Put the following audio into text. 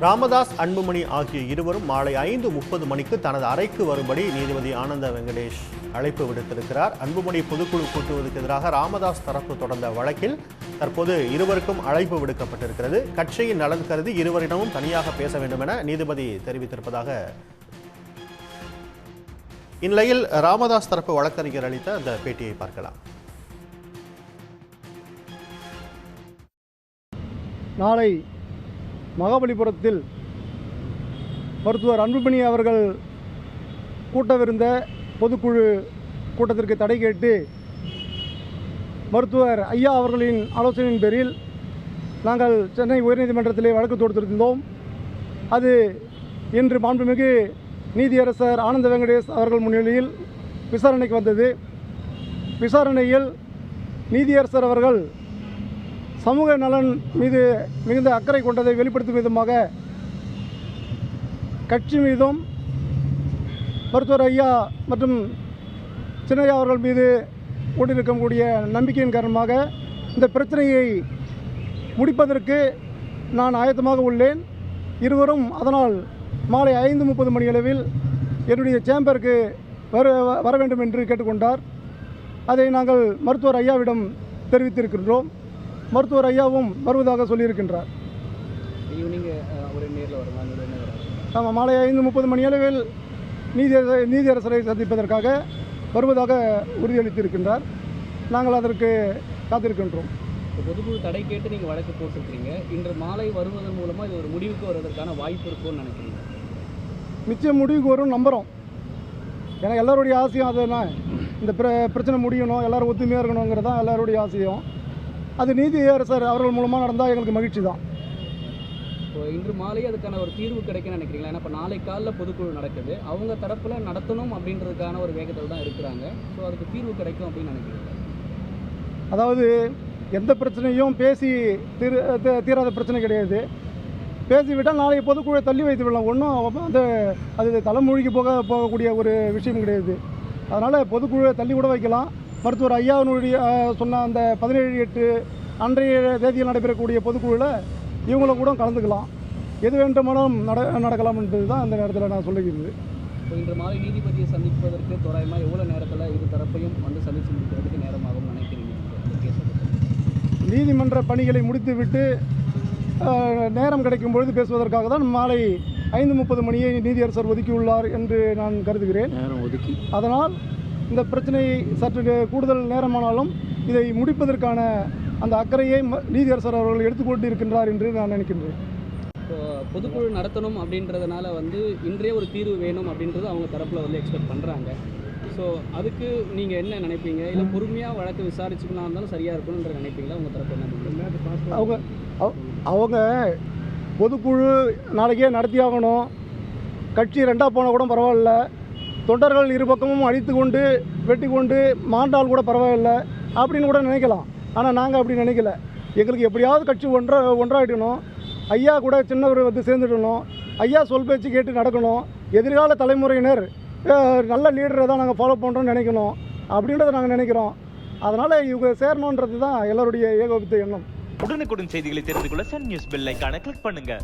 ராமதாஸ், அன்புமணி ஆகிய இருவரும் மாலை 5:30 மணிக்கு தனது அறைக்கு வரும்படி நீதிபதி ஆனந்த வெங்கடேஷ் அழைப்பு விடுத்திருக்கிறார். அன்புமணி பொதுக்குழு கூட்டுவதற்கு எதிராக ராமதாஸ் தரப்பு தொடர்ந்த வழக்கில் தற்போது இருவருக்கும் அழைப்பு விடுக்கப்பட்டிருக்கிறது. கட்சியின் நலன் கருதி இருவரிடமும் தனியாக பேச வேண்டும் என நீதிபதி தெரிவித்திருப்பதாக இந்நிலையில் ராமதாஸ் தரப்பு வழக்கறிஞர் அளித்த அந்த பேட்டியை பார்க்கலாம். நாளை மகாபலிபுரத்தில் மருத்துவர் அன்புமணி அவர்கள் கூட்டவிருந்த பொதுக்குழு கூட்டத்திற்கு தடை கேட்டு மருத்துவர் ஐயா அவர்களின் ஆலோசனையின் பேரில் நாங்கள் சென்னை உயர்நீதிமன்றத்திலே வழக்கு தொடுத்திருந்தோம். அது இன்று மாண்புமிகு நீதியரசர் ஆனந்த வெங்கடேஷ் அவர்கள் முன்னிலையில் விசாரணைக்கு வந்தது. விசாரணையில் நீதியரசர் அவர்கள் சமூக நலன் மீது மிகுந்த அக்கறை கொண்டதை வெளிப்படுத்தும் விதமாக கட்சி மீதும் மருத்துவர் ஐயா மற்றும் சின்னையா அவர்கள் மீது கொண்டிருக்கக்கூடிய நம்பிக்கையின் காரணமாக இந்த பிரச்சனையை முடிப்பதற்கு நான் ஆயத்தமாக உள்ளேன். இருவரும் அதனால் மாலை 5:30 மணியளவில் என்னுடைய சேம்பருக்கு வர வேண்டும் என்று கேட்டுக்கொண்டார். அதை நாங்கள் மருத்துவர் ஐயாவிடம் தெரிவித்திருக்கின்றோம். மருத்துவர் ஐயாவும் வருவதாக சொல்லியிருக்கின்றார். ஆமாம், மாலை 5:30 மணியளவில் நீதியரசரை சந்திப்பதற்காக வருவதாக உறுதியளித்திருக்கின்றார். நாங்கள் அதற்கு காத்திருக்கின்றோம். பொதுக்குழு தடை கேட்டு நீங்கள் வழக்கு போட்டிருக்கிறீங்க. இன்று மாலை வருவதன் மூலமாக இது ஒரு முடிவுக்கு வருவதற்கான வாய்ப்பு இருக்கும்னு நினைக்கிறீங்க? நிச்சயம் முடிவுக்கு வரும் நம்புகிறோம். ஏன்னா எல்லாருடைய ஆசையும் அதுனா இந்த பிரச்சனை முடியணும், எல்லோரும் ஒத்துமையாக இருக்கணுங்கிறது தான் எல்லாருடைய ஆசையும். அது நீதியரசர் அவர்கள் மூலமாக நடந்தால் எங்களுக்கு மகிழ்ச்சி தான். இப்போ இன்று மாலை அதுக்கான ஒரு தீர்வு கிடைக்குன்னு நினைக்கிறீங்களா? ஏன்னா இப்போ நாளை காலையில் பொதுக்குழு நடக்குது, அவங்க தரப்பில் நடத்தணும் அப்படின்றதுக்கான ஒரு வேகத்தில் தான் இருக்கிறாங்க. ஸோ அதுக்கு தீர்வு கிடைக்கும் அப்படின்னு நினைக்கிறீங்களா? அதாவது எந்த பிரச்சனையும் பேசி தீராத பிரச்சனை கிடையாது. பேசிவிட்டால் நாளைய பொதுக்குழுவை தள்ளி வைத்து விடலாம். ஒன்றும் அது தலைமொழிக்கு போகக்கூடிய ஒரு விஷயம் கிடையாது. அதனால் பொதுக்குழுவை தள்ளி கூட வைக்கலாம். மருத்துவர் ஐயாவினுடைய சொன்ன அந்த 17/8 அன்றைய தேதியில் நடைபெறக்கூடிய பொதுக்குழுவில் இவங்கள கூட கலந்துக்கலாம். எது வேண்டுமானாலும் நடக்கலாம் என்பது தான் அந்த நேரத்தில் நான் சொல்லுகிறது. இன்று மாலை நீதிபதியை சந்திப்பதற்கு தோராயமாக எவ்வளோ நேரத்தில் இரு தரப்பையும் வந்து சந்தித்து முடிக்கிறதுக்கு நேரமாகும் நினைக்கிறீங்க? நீதிமன்ற பணிகளை முடித்துவிட்டு நேரம் கிடைக்கும் பொழுது பேசுவதற்காக தான் மாலை 5:30 மணியை நீதியரசர் ஒதுக்கியுள்ளார் என்று நான் கருதுகிறேன். அதனால் இந்த பிரச்சனை சற்று கூடுதல் நேரமானாலும் இதை முடிப்பதற்கான அந்த அக்கறையை நீதியரசர் அவர்கள் எடுத்துக்கொண்டு இருக்கின்றார் என்று நான் நினைக்கின்றேன். இப்போ பொதுக்குழு நடத்தணும் அப்படின்றதுனால இன்றைய ஒரு தீர்வு வேணும் அப்படின்றது அவங்க தரப்பில் எக்ஸ்பெக்ட் பண்ணுறாங்க. ஸோ அதுக்கு நீங்கள் என்ன நினைப்பீங்க? இல்லை பொறுமையாக வழக்கு விசாரிச்சுக்கலாம் இருந்தாலும் சரியாக இருக்கணுன்ற நினைப்பீங்களா? உங்கள் தரப்பு என்ன? அவங்க பொதுக்குழு நாளைக்கே நடத்தியாகணும், கட்சி ரெண்டாக போனால் கூட பரவாயில்ல, தொண்டர்கள் இரு பக்கமும் அடித்து கொண்டு வெட்டி கொண்டு மாண்டால் கூட பரவாயில்லை அப்படின்னு கூட நினைக்கலாம். ஆனால் நாங்கள் அப்படி நினைக்கல. எங்களுக்கு எப்படியாவது கட்சி ஒன்றாயிடணும், ஐயா கூட சின்னவர் சேர்ந்துடணும், ஐயா சொல் பேச்சு கேட்டு நடக்கணும், எதிர்கால தலைமுறையினர் நல்ல லீடரை தான் நாங்கள் ஃபாலோ பண்ணுறோன்னு நினைக்கணும் அப்படின்றத நாங்கள் நினைக்கிறோம். அதனால் இவங்க சேரணுன்றது தான் எல்லோருடைய ஏகோபித்த எண்ணம். உடனுக்குடன் செய்திகளை தெரிந்து கொள்ள சன் நியூஸ் பெல் ஐகானை கிளிக் பண்ணுங்கள்.